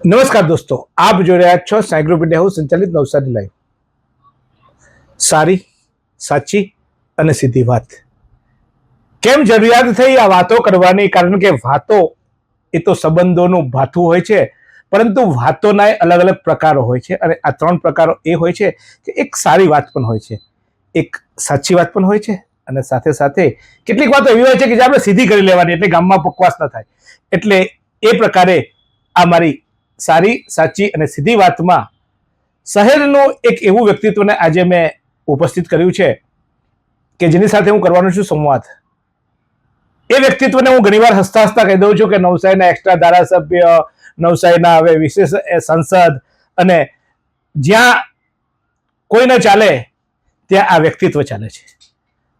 નમસ્કાર દોસ્તો, આપ જોઈ રહ્યા છો સાઈ ગ્રુપ ઇન્ડિયા હાઉસ સંચાલિત નવસારી લાઈવ. સારી, સાચી અને સીધી વાત. કેમ જરૂરિયાત થઈ આ વાતો કરવાની? કારણ કે વાતો એ તો સંબંધોનું ભાથું હોય છે, પરંતુ વાતોના અલગ અલગ પ્રકારો હોય છે. અને આ ત્રણ પ્રકારો એ હોય છે કે એક સારી વાત પણ હોય છે, એક સાચી વાત પણ હોય છે, અને સાથે સાથે કેટલીક વાતો એવી હોય છે કે જે આપણે સીધી કરી લેવાની, એટલે ગામમાં બકવાસ ન થાય. એટલે એ પ્રકારે આ મારી સારી, સાચી અને સીધી વાતમાં શહેરનું એક એવું વ્યક્તિત્વને આજે મેં ઉપસ્થિત કર્યું છે કે જેની સાથે હું કરવાનો છું સંવાદ. એ વ્યક્તિત્વને હું ઘણીવાર હસતા હસતા કહી દઉં છું કે નવસારીના એક્સ્ટ્રા ધારાસભ્ય, નવસારીના હવે વિશેષ સંસદ, અને જ્યાં કોઈ ન ચાલે ત્યાં આ વ્યક્તિત્વ ચાલે છે.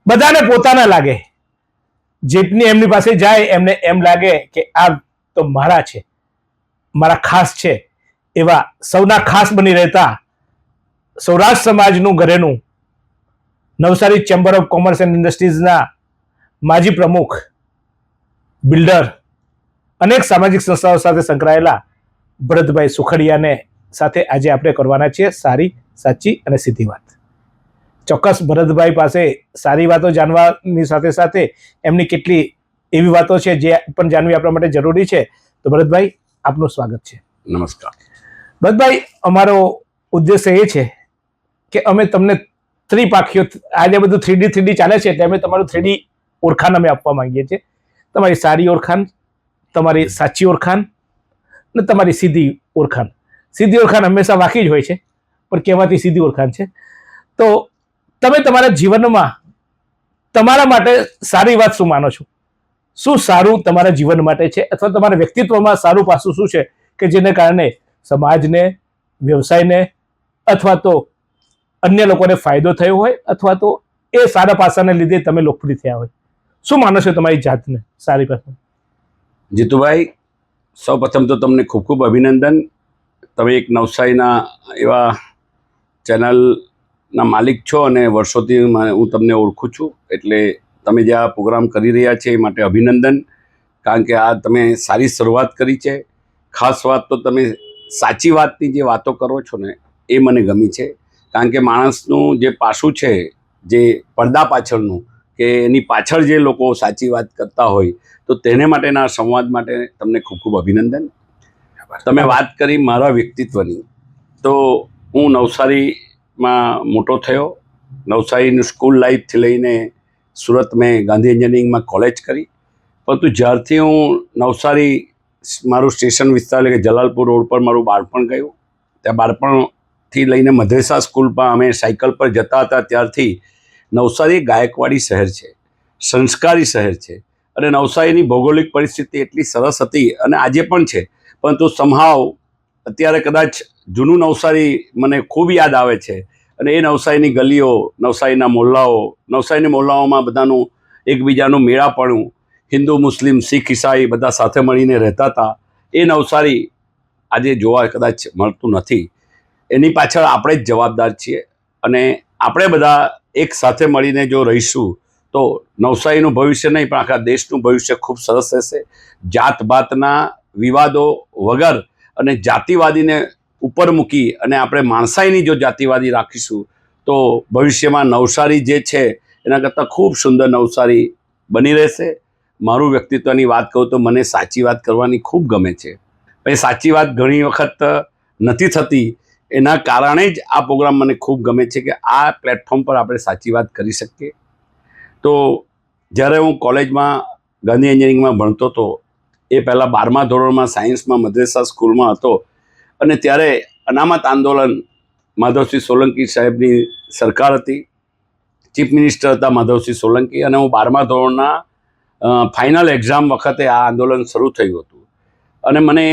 બધાને પોતાના લાગે, જેટની એમની પાસે જાય એમને એમ લાગે કે આ તો મારા છે, મારા ખાસ છે. એવા સૌના ખાસ બની રહેતા સૌરાષ્ટ્ર સમાજનું ઘરેનું Navsari chamber of commerce and ઇન્ડસ્ટ્રીઝના માજી પ્રમુખ, બિલ્ડર, અનેક સામાજિક સંસ્થાઓ સાથે સંકળાયેલા ભરતભાઈ સુખડિયાને સાથે આજે આપણે કરવાના છીએ સારી, સાચી અને સીધી વાત. ચોક્કસ ભરતભાઈ પાસે સારી વાતો જાણવાની સાથે સાથે એમની કેટલી એવી વાતો છે જે પણ જાણવી આપણા માટે જરૂરી છે. તો ભરતભાઈ, આપનું સ્વાગત છે. નમસ્કાર ભરતભાઈ, અમારો ઉદ્દેશ્ય એ છે કે અમે તમને ત્રિપાખીઓ, આજે બધું 3D ચાલે છે એટલે અમે તમારું 3D ઓળખાણ અમે આપવા માંગીએ છીએ. તમારી સારી ઓળખાણ, તમારી સાચી ઓળખાણ અને તમારી સીધી ઓળખાણ. સીધી ઓળખાણ હંમેશા વાકી જ હોય છે, પણ કહેવાતી સીધી ઓળખાણ છે. તો તમે તમારા જીવનમાં તમારા માટે સારી વાત શું માનો છો? શું સારું તમારા જીવન માટે છે, અથવા તમારા વ્યક્તિત્વમાં સારું પાસું શું છે કે જેને કારણે સમાજને, વ્યવસાયને અથવા તો અન્ય લોકોને ફાયદો થયો હોય, અથવા તો એ સારા પાસાને લીધે તમે લોકપ્રિય થયા હોય? શું માનો છો તમારી જાતને સારી પાસા? જીતુભાઈ, સૌ પ્રથમ તો તમને ખૂબ ખૂબ અભિનંદન. તમે એક નવસારીના એવા ચેનલના માલિક છો અને વર્ષોથી હું તમને ઓળખું છું, એટલે તમે જે આ પ્રોગ્રામ કરી રહ્યા છે એ માટે અભિનંદન. કારણ કે આ તમે સારી શરૂઆત કરી છે. ખાસ વાત તો તમે સાચી વાતની જે વાતો કરો છો ને એ મને ગમી છે. કારણ કે માણસનું જે પાસું છે, જે પડદા પાછળનું, કે એની પાછળ જે લોકો સાચી વાત કરતા હોય, તો તેને માટેના સંવાદ માટે તમને ખૂબ ખૂબ અભિનંદન. તમે વાત કરી મારા વ્યક્તિત્વની, તો હું નવસારીમાં મોટો થયો. નવસારીની સ્કૂલ લાઈફથી લઈને સુરત મેં ગાંધી એન્જિનિયરિંગમાં કોલેજ કરી. પરંતુ જ્યારથી હું નવસારી, મારું સ્ટેશન વિસ્તાર એટલે કે જલાલપુર રોડ પર મારું બાળપણ ગયું. ત્યાં બાળપણથી લઈને મદ્રેસા સ્કૂલમાં અમે સાયકલ પર જતા હતા, ત્યારથી નવસારી ગાયકવાડી શહેર છે, સંસ્કારી શહેર છે. અને નવસારીની ભૌગોલિક પરિસ્થિતિ એટલી સરસ હતી અને આજે પણ છે. પરંતુ સમહાવ અત્યારે કદાચ જૂનું નવસારી મને ખૂબ યાદ આવે છે. અને એ નવસારીની ગલીઓ, નવસારીના મોહલ્લાઓમાં બધાનું એકબીજાનું મેળાપણું, હિન્દુ, મુસ્લિમ, શીખ, ઈસાઈ બધા સાથે મળીને રહેતા હતા. એ નવસારી આજે જોવા કદાચ મળતું નથી. એની પાછળ આપણે જ જવાબદાર છીએ. અને આપણે બધા એક સાથે મળીને જો રહીશું તો નવસારીનું ભવિષ્ય નહીં પણ આખા દેશનું ભવિષ્ય ખૂબ સરસ રહેશે. જાતભાતના વિવાદો વગર અને જાતિવાદીને ઉપર મૂકી અને આપણે માણસાઈની જો જાતિવાદી રાખીશું તો ભવિષ્યમાં નવસારી જે છે એના કરતાં ખૂબ સુંદર નવસારી બની રહેશે. મારું વ્યક્તિત્વની વાત કહું તો મને સાચી વાત કરવાની ખૂબ ગમે છે. એ સાચી વાત ઘણી વખત નથી થતી, એના કારણે જ આ પ્રોગ્રામ મને ખૂબ ગમે છે કે આ પ્લેટફોર્મ પર આપણે સાચી વાત કરી શકીએ. તો જ્યારે હું કોલેજમાં ગાંધી એન્જિનિયરિંગમાં ભણતો હતો, એ પહેલાં 12મા ધોરણમાં સાયન્સમાં મદ્રેસા સ્કૂલમાં હતો. અને ત્યારે અનામત આંદોલન, માધવસિંહ સોલંકી સાહેબની સરકાર હતી, ચીફ મિનિસ્ટર હતા માધવસિંહ સોલંકી, અને હું 12મા ધોરણના ફાઇનલ એક્ઝામ વખતે આ આંદોલન શરૂ થયું હતું. અને મને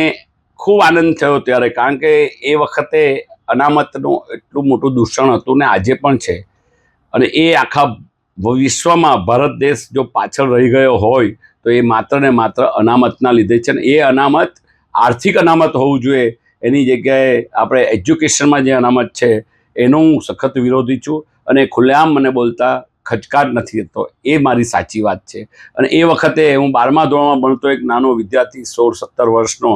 ખૂબ આનંદ થયો ત્યારે, કારણ કે એ વખતે અનામતનું એટલું મોટું દૂષણ હતું ને આજે પણ છે. અને એ આખા વિશ્વમાં ભારત દેશ જો પાછળ રહી ગયો હોય તો એ માત્ર ને માત્ર અનામતના લીધે છે. ને એ અનામત આર્થિક અનામત હોવું જોઈએ, એની જગ્યાએ આપણે એજ્યુકેશનમાં જે અનામત છે એનો હું સખત વિરોધી છું. અને ખુલ્લેઆમ મને બોલતા ખચકાટ નથી થતો, એ મારી સાચી વાત છે. અને એ વખતે હું 12મા ધોરણમાં ભણતો એક નાનો વિદ્યાર્થી, 16-17 વર્ષનો,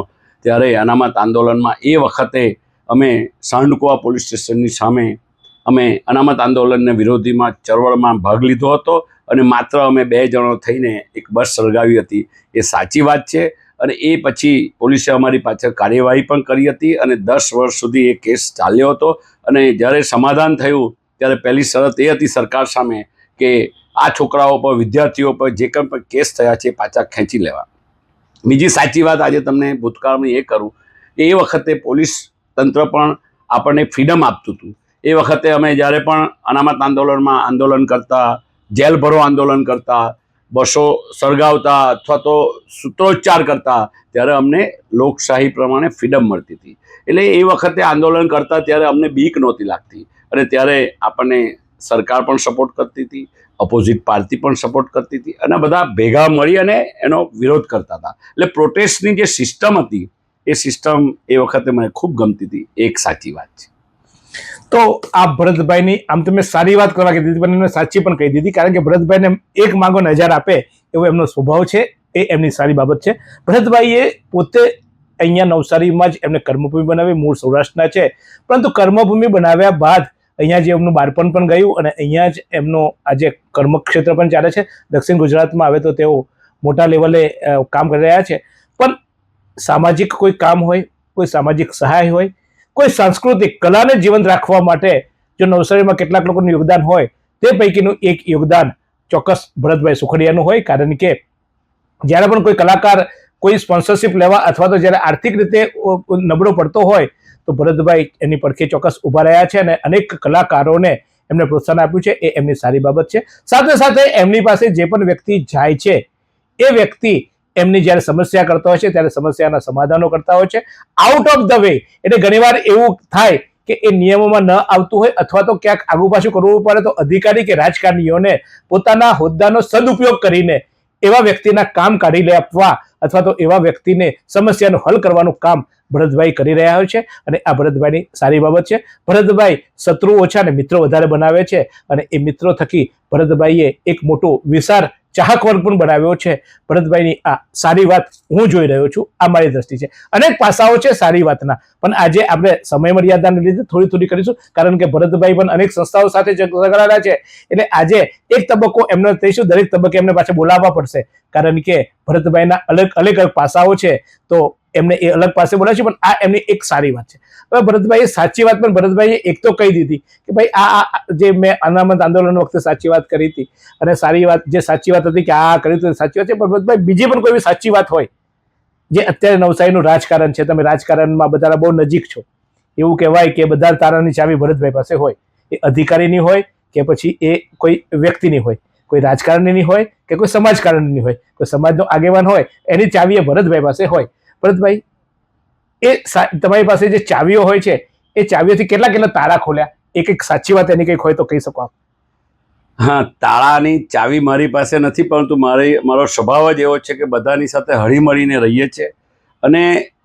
ત્યારે અનામત આંદોલનમાં એ વખતે અમે સાંડકુવા પોલીસ સ્ટેશનની સામે અમે અનામત આંદોલનને વિરોધીમાં ચળવળમાં ભાગ લીધો હતો અને માત્ર અમે 2 જણો થઈને એક બસ સળગાવી હતી. એ સાચી વાત છે. અને એ પછી પોલીસે અમારી પાછળ કાર્યવાહી પણ કરી હતી અને 10 વર્ષ સુધી એ કેસ ચાલ્યો હતો. અને જ્યારે સમાધાન થયું ત્યારે પહેલી શરત એ હતી સરકાર સામે કે આ છોકરાઓ પર, વિદ્યાર્થીઓ પર જે કંઈ પણ કેસ થયા છે એ પાછા ખેંચી લેવા. બીજી સાચી વાત આજે તમને ભૂતકાળની એ કરું કે એ વખતે પોલીસ તંત્ર પણ આપણને ફ્રીડમ આપતું હતું. એ વખતે અમે જ્યારે પણ અનામત આંદોલનમાં આંદોલન કરતા, જેલ ભરો આંદોલન કરતા, બસો સળગાવતા અથવા તો સૂત્રોચ્ચાર કરતા, ત્યારે અમને લોકશાહી પ્રમાણે ફ્રીડમ મળતી હતી. એટલે એ વખતે આંદોલન કરતા ત્યારે અમને બીક નહોતી લાગતી અને ત્યારે આપણને સરકાર પણ સપોર્ટ કરતી હતી, ઓપોઝિટ પાર્ટી પણ સપોર્ટ કરતી હતી અને બધા ભેગા મળી અને એનો વિરોધ કરતા હતા. એટલે પ્રોટેસ્ટની જે સિસ્ટમ હતી એ સિસ્ટમ એ વખતે મને ખૂબ ગમતી હતી. એક સાચી વાત છે. તો આ ભરતભાઈની આમ તમે સારી વાત કરવા કીધી પણ એમને સાચી પણ કહી દીધી, કારણ કે ભરતભાઈને 1 માંગો ને 1000 આપે એવો એમનો સ્વભાવ છે. એ એમની સારી બાબત છે. ભરતભાઈએ પોતે અહીંયા નવસારીમાં જ એમને કર્મભૂમિ બનાવી, મૂળ સૌરાષ્ટ્રના છે, પરંતુ કર્મભૂમિ બનાવ્યા બાદ અહીંયા જે એમનું બાળપણ પણ ગયું અને અહીંયા જ એમનો આજે કર્મક્ષેત્ર પણ ચાલે છે. દક્ષિણ ગુજરાતમાં હવે તો તેઓ મોટા લેવલે કામ કરી રહ્યા છે. પણ સામાજિક કોઈ કામ હોય, કોઈ સામાજિક સહાય હોય, કોઈ સાંસ્કૃતિક કલાને જીવંત રાખવા માટે જો નવસારીમાં કેટલાક લોકોનું યોગદાન હોય, તે પૈકીનું એક યોગદાન ચોક્કસ ભરતભાઈ સુખડિયાનું હોય. કારણ કે જ્યારે પણ કોઈ કલાકાર કોઈ સ્પોન્સરશિપ લેવા અથવા તો જ્યારે આર્થિક રીતે નબળો પડતો હોય તો ભરતભાઈ એની પડખે ચોક્કસ ઊભા રહ્યા છે અને અનેક કલાકારોને એમને પ્રોત્સાહન આપ્યું છે. એ એમની સારી બાબત છે. સાથે સાથે એમની પાસે જે પણ વ્યક્તિ જાય છે એ વ્યક્તિ એમની જ્યારે સમસ્યા કરતા હોય છે ત્યારે સમસ્યાના સમાધાનો કરતા હોય છે, આઉટ ઓફ ધ વે. એટલે ઘણીવાર એવું થાય કે એ નિયમોમાં ન આવતું હોય અથવા તો ક્યાંક આગુ પાછું કરવું પડે તો અધિકારી કે રાજકારણીઓને પોતાના હોદ્દાનો સદુપયોગ કરીને એવા વ્યક્તિના કામ કાઢી લે આપવા અથવા તો એવા વ્યક્તિને સમસ્યાનો હલ કરવાનું કામ ભરતભાઈ કરી રહ્યા હોય છે અને આ ભરતભાઈની સારી બાબત છે. ભરતભાઈ શત્રુ ઓછા ને મિત્રો વધારે બનાવે છે અને એ મિત્રો થકી ભરતભાઈએ એક મોટો વિશાળ ચાહક વર્ગ પણ બનાવ્યો છે. ભરતભાઈની આ સારી વાત હું જોઈ રહ્યો છું. આ મારી દ્રષ્ટિ છે. અનેક પાસાઓ છે સારી વાતના, પણ આજે આપણે સમય મર્યાદાને લીધે થોડી કરીશું, કારણ કે ભરતભાઈ પણ અનેક સંસ્થાઓ સાથે સંકળાયેલા છે. એટલે આજે એક તબક્કો એમને થઈશું, દરેક તબક્કે એમને પાછા બોલાવવા પડશે, કારણ કે ભરતભાઈના અલગ પાસાઓ છે તો એમને એ અલગ પાસે બોલાવે છે. પણ આ એમની એક સારી વાત છે. હવે ભરતભાઈએ સાચી વાત પણ ભરતભાઈએ એક તો કહી દીધી કે ભાઈ આ જે મેં અનામત આંદોલન વખતે સાચી વાત કરી હતી અને સારી વાત જે સાચી વાત હતી કે આ કર્યું હતું સાચી વાત છે. પણ ભરતભાઈ બીજી પણ કોઈ સાચી વાત હોય જે અત્યારે નવસારીનું રાજકારણ છે, તમે રાજકારણમાં બધા બહુ નજીક છો, એવું કહેવાય કે બધા તારાની ચાવી ભરતભાઈ પાસે હોય. એ અધિકારીની હોય કે પછી એ કોઈ વ્યક્તિની હોય, કોઈ રાજકારણીની હોય કે કોઈ સમાજકારણની હોય, કોઈ સમાજનો આગેવાન હોય, એની ચાવી એ ભરતભાઈ પાસે હોય. ભરતભાઈ, એ તમારી પાસે જે ચાવીઓ હોય છે એ ચાવીઓથી કેટલા તાળા ખોલ્યા? એક સાચી વાત એની કંઈક હોય તો કહી શકો આપ. હા, તાળાની ચાવી મારી પાસે નથી, પરંતુ મારો સ્વભાવ જ એવો છે કે બધાની સાથે હળીમળીને રહીએ છીએ. અને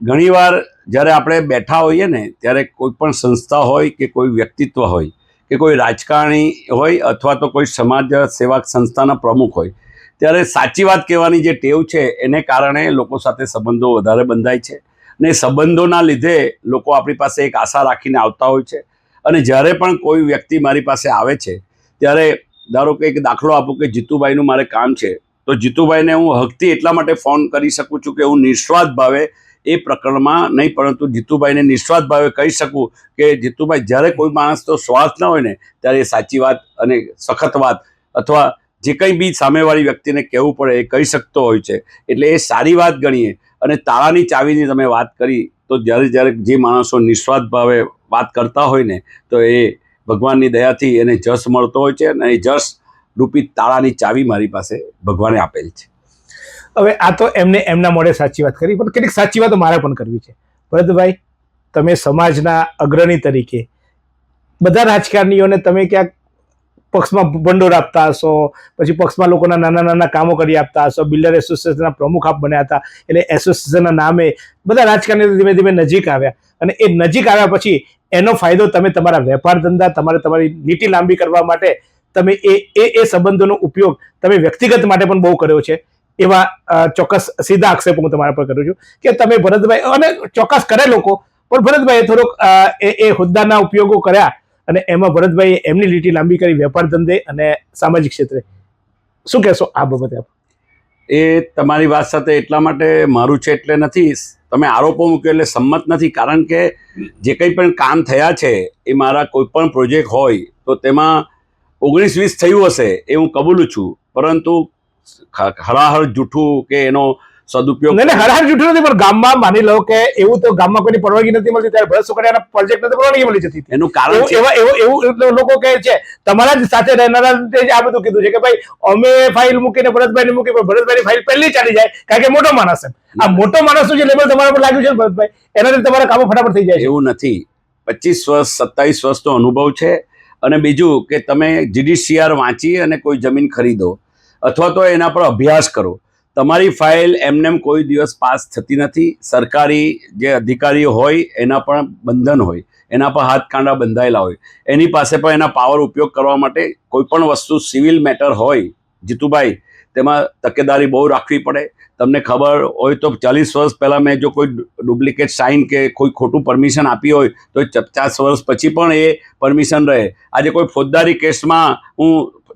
ઘણીવાર જ્યારે આપણે બેઠા હોઈએ ને ત્યારે કોઈ પણ સંસ્થા હોય કે કોઈ વ્યક્તિત્વ હોય કે કોઈ રાજકારણી હોય અથવા તો કોઈ સમાજ સેવા સંસ્થાના પ્રમુખ હોય, ત્યારે સાચી વાત કહેવાની જે ટેવ છે એને કારણે લોકો સાથે સંબંધો વધારે બંધાય છે અને સંબંધોના લીધે લોકો આપણી પાસે એક આશા રાખીને આવતા હોય છે. અને જ્યારે પણ કોઈ વ્યક્તિ મારી પાસે આવે છે ત્યારે ધારો કે એક દાખલો આપું કે જીતુભાઈનું મારે કામ છે, તો જીતુભાઈને હું હકથી એટલા માટે ફોન કરી શકું છું કે હું નિસ્વાર્થ ભાવે એ પ્રકરણમાં નહીં, પરંતુ જીતુભાઈને નિસ્વાર્થ ભાવે કહી શકું કે જીતુભાઈ, જ્યારે કોઈ માણસ તો સ્વાર્થ ન હોય ને ત્યારે એ સાચી વાત અને સખત વાત અથવા જે કંઈ બી સામેવાળી વ્યક્તિને કહેવું પડે એ કહી શકતો હોય છે. એટલે એ સારી વાત ગણીએ. અને તાળાની ચાવીની તમે વાત કરી તો જ્યારે જે માણસો નિસ્વાર્થ ભાવે વાત કરતા હોય ને તો એ ભગવાનની દયાથી એને જશ મળતો હોય છે અને એ જશ રૂપી તાળાની ચાવી મારી પાસે ભગવાને આપેલ છે. હવે આ તો એમના મોઢે સાચી વાત કરી, પણ કેટલીક સાચી વાતો મારે પણ કરવી છે. ભરતભાઈ, તમે સમાજના અગ્રણી તરીકે બધા રાજકારણીઓને તમે ક્યાંક પક્ષમાં ભંડોળ આપતા હશો, પછી પક્ષમાં લોકોના નાના કામો કરી આપતા હશો, બિલ્ડર એસોસિએશનના પ્રમુખ આપ બન્યા હતા, એટલે એસોસિએશનના નામે બધા રાજકારણીઓ ધીમે ધીમે નજીક આવ્યા અને એ નજીક આવ્યા પછી એનો ફાયદો તમે તમારા વેપાર ધંધા, તમારી નીતિ લાંબી કરવા માટે તમે એ સંબંધોનો ઉપયોગ તમે વ્યક્તિગત માટે પણ બહુ કર્યો છે. એવા ચોક્કસ સીધા આક્ષેપો હું તમારા પર કરું છું કે તમે ભરતભાઈ, અને ચોક્કસ કરે લોકો, પણ ભરતભાઈએ થોડોક એ હોદ્દાના ઉપયોગો કર્યા અને એમાં ભરતભાઈએ એમની લીટી લાંબી કરી વેપાર ધંધે અને સામાજિક ક્ષેત્રે. શું કહેશો આ બાબતે આપ? એ તમારી વાત સાથે એટલા માટે મારું છે એટલે નથી, તમે આરોપો મૂક્યો એટલે સંમત નથી, કારણ કે જે કંઈ પણ કામ થયા છે એ મારા કોઈ પણ પ્રોજેક્ટ હોય તો તેમાં 19-20 થયું હશે એ હું કબૂલું છું, પરંતુ હરાહર જૂઠું કે એનો સદુપયોગ નહીં, હરાહર જૂઠું નથી, પણ ગામમાં માની લો કે એવું તો ગામમાં કોઈની પરવાનગી નથી મળતી, ત્યારે ભરત સુખડિયાના પ્રોજેક્ટ નથી પરવાનગી મળી જતી. એનું કારણ છે એવું લોકો કહે છે, તમારા જ સાથે રહેનારા આ બધું કીધું છે કે ભાઈ અમે ફાઇલ મૂકીને ભરતભાઈ મૂકી, પણ ભરતભાઈની ફાઇલ પહેલી ચાલી જાય કારણ કે મોટો માણસ છે. આ મોટો માણસનું જે લેવલ તમારા પર લાગ્યું છે ભરતભાઈ, એનાથી તમારા કામો ફટાફટ થઈ જાય છે. એવું નથી. 25 વર્ષ 27 વર્ષનો અનુભવ છે. અને બીજું કે તમે GDCR વાંચી અને કોઈ જમીન ખરીદો અથવા તો એના પર અભ્યાસ કરો, તમારી ફાઇલ એમનેમ કોઈ દિવસ પાસ થતી નથી. સરકારી જે અધિકારીઓ હોય એના પણ બંધન હોય, એના પર હાથ કાંડા બંધાયેલા હોય, એની પાસે પણ એના પાવર ઉપયોગ કરવા માટે કોઈ પણ વસ્તુ સિવિલ મેટર હોય જીતુભાઈ, તેમાં તકેદારી બહુ રાખવી પડે. તમને ખબર હોય તો 40 વર્ષ પહેલાં મેં જો કોઈ ડુપ્લિકેટ સાઇન કે કોઈ ખોટું પરમિશન આપી હોય તો 50 વર્ષ પછી પણ એ પરમિશન રહે. આજે કોઈ ફોજદારી કેસમાં હું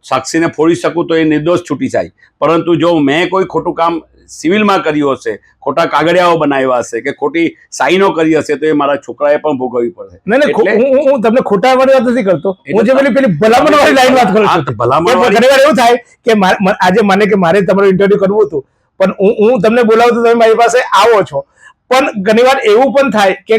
સાક્ષીને ફોડી શકું તો એ નિર્દોષ છૂટી જાય, પરંતુ જો મેં કોઈ ખોટું કામ સિવિલમાં કર્યું હશે, ખોટા કાગળિયાઓ બનાવ્યા હશે કે ખોટી સાઈનો કરી હશે તો એ મારા છોકરાએ પણ ભોગવવી પડશે. નહીં, હું તમને ખોટા વાળી વાત નથી કરતો, હું જે પેલી ભલામણ વાળી લાઈન વાત કરું છું. ભલામણ ઘણીવાર એવું થાય કે આજે માને કે મારે તમારું ઇન્ટરવ્યુ કરવું હતું, પણ હું તમને બોલાવું તો તમે મારી પાસે આવો છો, પણ ઘણીવાર એવું પણ થાય કે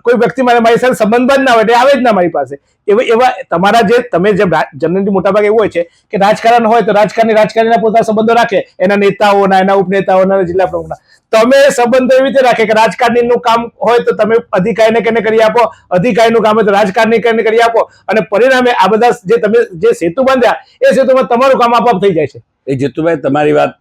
કોઈ વ્યક્તિ મારી સાથે સંબંધ ના હોય, આવે જ ના મારી પાસે. એવા તમારા જે તમે જે જનરલી મોટાભાગે એવું હોય છે કે રાજકારણ હોય તો રાજકારણીના પોતાના સંબંધો રાખે, એના નેતાઓના, એના ઉપનેતાઓના, જિલ્લા પ્રમુખના. તમે સંબંધો એવી રીતે રાખે કે રાજકારણીનું કામ હોય તો તમે અધિકારીને કેને કરી આપો, અધિકારીનું કામ હોય તો રાજકારણી કેને કરી આપો, અને પરિણામે આ બધા જે તમે જે સેતુ બાંધ્યા એ સેતુમાં તમારું કામ આપઆપ થઈ જાય છે. એ જીતુભાઈ તમારી વાત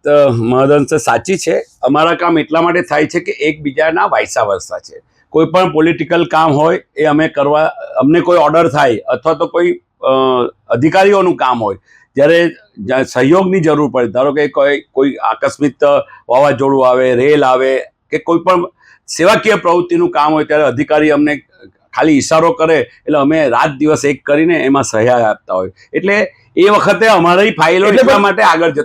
મહદઅંશે સાચી છે. અમારા કામ એટલા માટે થાય છે કે એકબીજાના વાયસા વર્ષા છે. કોઈ પણ પોલિટિકલ કામ હોય એ અમે કરવા, અમને કોઈ ઓર્ડર થાય અથવા તો કોઈ અધિકારીઓનું કામ હોય, જ્યારે સહયોગની જરૂર પડે, ધારો કે કોઈ આકસ્મિક વાવાઝોડું આવે, રેલ આવે કે કોઈ પણ સેવાકીય પ્રવૃત્તિનું કામ હોય, ત્યારે અધિકારી અમને ખાલી ઈશારો કરે એટલે અમે રાત દિવસ એક કરીને એમાં સહાય આપતા હોય. એટલે એ વખતે અમારી ફાઇલો એટલા માટે આગળ જતી.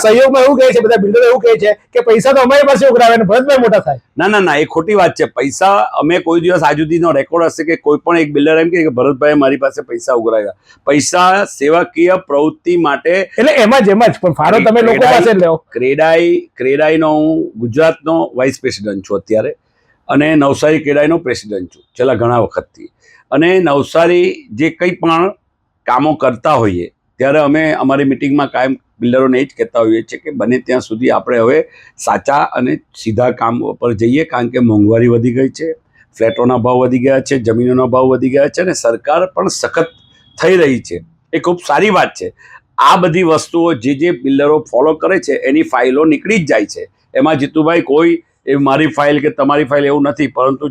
સહયોગમાં એવું કહે છે, બધા બિલ્ડરો એવું કહે છે કે પૈસા તો અમારી પાસે ઉઘરાવે ને ભરતભાઈ મોટા થાય. ના, એ ખોટી વાત છે. પૈસા અમે કોઈ દિવસ આજ સુધીનો રેકોર્ડ હશે કે કોઈ પણ એક બિલ્ડર એમ કે ભરતભાઈ મારી પાસે પૈસા ઉઘરાવ્યા. પૈસા સેવાકીય પ્રવૃત્તિ માટે, એટલે એમાં જ પણ ફાળો તમે લોકો પાસે લેવો. ક્રેડાઈનો હું ગુજરાતનો વાઇસ પ્રેસિડન્ટ છું અત્યારે, અને નવસારી ક્રેડાઈનો પ્રેસિડન્ટ છું છેલ્લા ઘણા વખતથી. અને નવસારી જે કંઈ પણ કામો કરતા હોઈએ ત્યારે અમે અમારી મિટિંગમાં કાયમ બિલ્ડરોને એ જ કહેતા હોઈએ છીએ કે બને ત્યાં સુધી આપણે હવે સાચા અને સીધા કામ પર જઈએ, કારણ કે મોંઘવારી વધી ગઈ છે, ફ્લેટોના ભાવ વધી ગયા છે, જમીનોના ભાવ વધી ગયા છે, અને સરકાર પણ સખત થઈ રહી છે. એ ખૂબ સારી વાત છે. આ બધી વસ્તુઓ જે બિલ્ડરો ફોલો કરે છે એની ફાઇલો નીકળી જ જાય છે. એમાં જીતુભાઈ કોઈ એ મારી ફાઇલ કે તમારી ફાઇલ એવું નથી, પરંતુ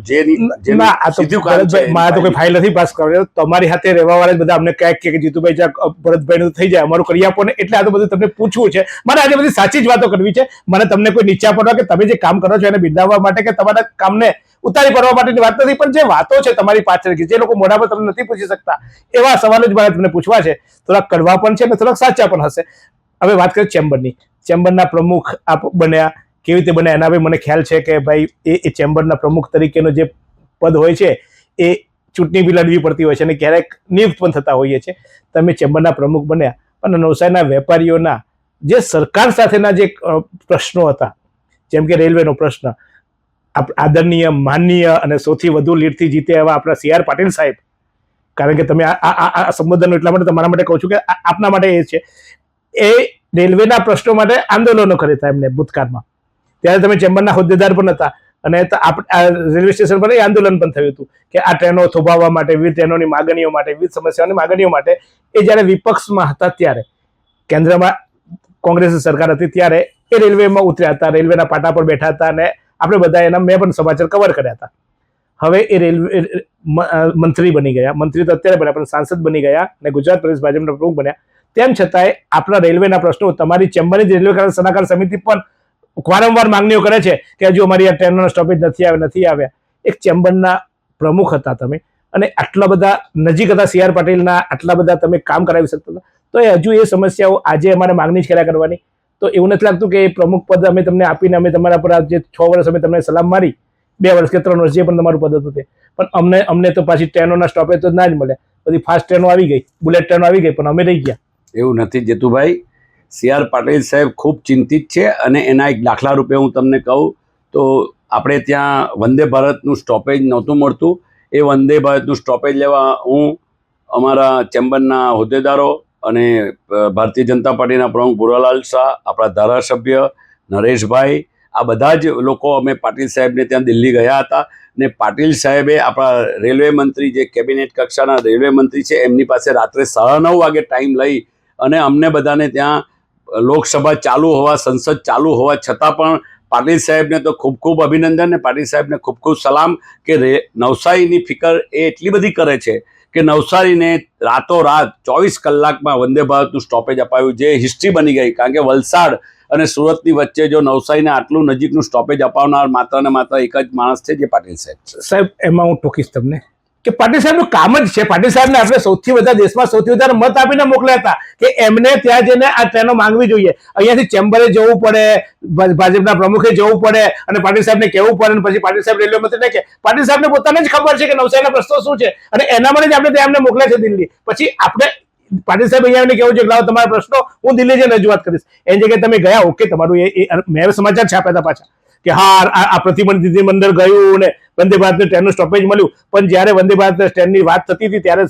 મારે તો કોઈ ફાઇલ નથી પાસ કરવાની. તમારી સાથે રહેવા વાળા બધા અમને કહે કે જીતુભાઈ ભરતભાઈ નું થઈ જાય, અમારું કરી આપો ને, એટલે આ તો બધું તમને પૂછવું છે. મારે આજે બધી સાચી જ વાતો કરવી છે. મને તમને કોઈ નીચા પડવા કે તમે જે કામ કરો છો એને બિરદાવવા માટે કે તમારા કામને ઉતારી પડવા માટેની વાત નથી, પણ જે વાતો છે તમારી પાછળ, જે લોકો મોઢા પર તમને નથી પૂછી શકતા એવા સવાલો જ મારે તમને પૂછવા છે. થોડાક કડવા પણ છે ને થોડાક સાચા પણ હશે. હવે વાત કરીએ ચેમ્બરની. ચેમ્બરના પ્રમુખ આપ બન્યા, કેવી રીતે બને એના ભાઈ મને ખ્યાલ છે કે ભાઈ એ ચેમ્બરના પ્રમુખ તરીકેનો જે પદ હોય છે એ ચૂંટણી બી લડવી પડતી હોય છે અને ક્યારેક નિયુક્ત પણ થતા હોઈએ છે. તમે ચેમ્બરના પ્રમુખ બન્યા, પણ નવસારીના વેપારીઓના જે સરકાર સાથેના જે પ્રશ્નો હતા, જેમ કે રેલવેનો પ્રશ્ન, આદરણીય, માનનીય અને સૌથી વધુ લીડથી જીતે એવા આપણા CR પાટીલ સાહેબ, કારણ કે તમે આ સંબોધન એટલા માટે તમારા માટે કહું છું કે આપના માટે એ છે, એ રેલવેના પ્રશ્નો માટે આંદોલનો કર્યા હતા એમને ભૂતકાળમાં. ત્યારે તમે ચેમ્બરના હોદ્દેદાર પણ હતા અને રેલવે સ્ટેશન પર એ આંદોલન પણ થયું હતું કે આ ટ્રેનો થોભાવવા માટે, વિવિધ ટ્રેનોની માગણીઓ માટે, વિવિધ સમસ્યાઓની માગણીઓ માટે એ જ્યારે વિપક્ષમાં હતા ત્યારે, કેન્દ્રમાં કોંગ્રેસની સરકાર હતી ત્યારે એ રેલવેમાં ઉતર્યા હતા, રેલવેના પાટા પર બેઠા હતા, અને આપણે બધા એના મેં પણ સમાચાર કવર કર્યા હતા. હવે એ રેલવે મંત્રી બની ગયા, મંત્રી તો અત્યારે બન્યા પણ સાંસદ બની ગયા અને ગુજરાત પ્રદેશ ભાજપના પ્રમુખ બન્યા. તેમ છતાંય આપણા રેલવેના પ્રશ્નો તમારી ચેમ્બરની રેલવે સલાહકાર સમિતિ પણ વારંવાર માંગણીઓ કરે છે કે હજુ અમારી આ ટ્રેનનો સ્ટોપેજ નથી આવ્યા. એક ચેમ્બરના પ્રમુખ હતા તમે અને આટલા બધા નજીક હતા CR પાટીલના, આટલા બધા તમે કામ કરાવી શકતા હતા, તો એ હજુ એ સમસ્યાઓ આજે અમારે માંગણી જ કર્યા કરવાની. તો એવું નથી લાગતું કે એ પ્રમુખ પદ અમે તમને આપીને અમે તમારા પર જે 6 વર્ષ અમે તમને સલામ મારી, 2 વર્ષ કે 3 વર્ષ જે પણ તમારું પદ હતું તે, પણ અમને તો પાછી ટ્રેનોના સ્ટોપેજ તો ના જ મળે. બધી ફાસ્ટ ટ્રેનો આવી ગઈ, બુલેટ ટ્રેનો આવી ગઈ, પણ અમે રહી ગયા. એવું નથી જેતુભાઈ, CR પાટીલ સાહેબ ખૂબ ચિંતિત છે અને એના એક દાખલા રૂપે હું તમને કહું તો આપણે ત્યાં વંદે ભારતનું સ્ટોપેજ નહોતું મળતું. એ વંદે ભારતનું સ્ટોપેજ લેવા હું અમારા ચેમ્બરના હોદ્દેદારો અને ભારતીય જનતા પાર્ટીના પ્રમુખ ભુરાલાલ શાહ, આપણા ધારાસભ્ય નરેશભાઈ, આ બધા જ લોકો અમે પાટીલ સાહેબને ત્યાં દિલ્હી ગયા હતા. ને પાટીલ સાહેબે આપણા રેલવે મંત્રી, જે કેબિનેટ કક્ષાના રેલવે મંત્રી છે, એમની પાસે રાત્રે 9:30 વાગે ટાઈમ લઈ અને અમને બધાને ત્યાં લોકસભા ચાલુ હોવા, સંસદ ચાલુ હોવા છતાં પણ પાટીલ સાહેબને તો ખૂબ ખૂબ અભિનંદન ને પાટીલ સાહેબને ખૂબ ખૂબ સલામ કે નવસારીની ફિકર એ એટલી બધી કરે છે કે નવસારીને રાતોરાત 24 કલાકમાં વંદે ભારતનું સ્ટોપેજ અપાયું, જે હિસ્ટ્રી બની ગઈ. કારણ કે વલસાડ અને સુરતની વચ્ચે જો નવસારીને આટલું નજીકનું સ્ટોપેજ અપાવનાર માત્ર ને માત્ર એક જ માણસ છે, જે પાટીલ સાહેબ છે. સાહેબ, એમાં હું ટોકીશ તમને કે પાટીલ સાહેબનું કામ જ છે. પાટીલ સાહેબને આપણે સૌથી વધારે દેશમાં સૌથી વધારે મત આપીને મોકલ્યા હતા કે એમને ત્યાં જઈને આ ટ્રેનો માંગવી જોઈએ. અહીંયાથી ચેમ્બરે જવું પડે, ભાજપના પ્રમુખે જવું પડે અને પાટીલ સાહેબને કહેવું પડે, અને પછી પાટીલ સાહેબ રેલવે મંત્રીને કે પાટીલ સાહેબને પોતાને જ ખબર છે કે નવસારીના પ્રશ્નો શું છે અને એના માટે જ આપણે ત્યાં એમને મોકલ્યા છે દિલ્હી. પછી આપણે પાટીલ સાહેબ અહીંયા આવીને કેવું છે કે લાવો તમારા પ્રશ્નો હું દિલ્હી જઈને રજૂઆત કરીશ. એની જગ્યાએ તમે ગયા, ઓકે, તમારું મેં સમાચાર છાપ્યા હતા પાછા કે હા આ પ્રતિનિધિમંડળ ગયું ને વંદે ભારતની ટ્રેનનું સ્ટોપેજ મળ્યું, પણ જ્યારે વંદે ભારત ટ્રેનની વાત થતી હતી ત્યારે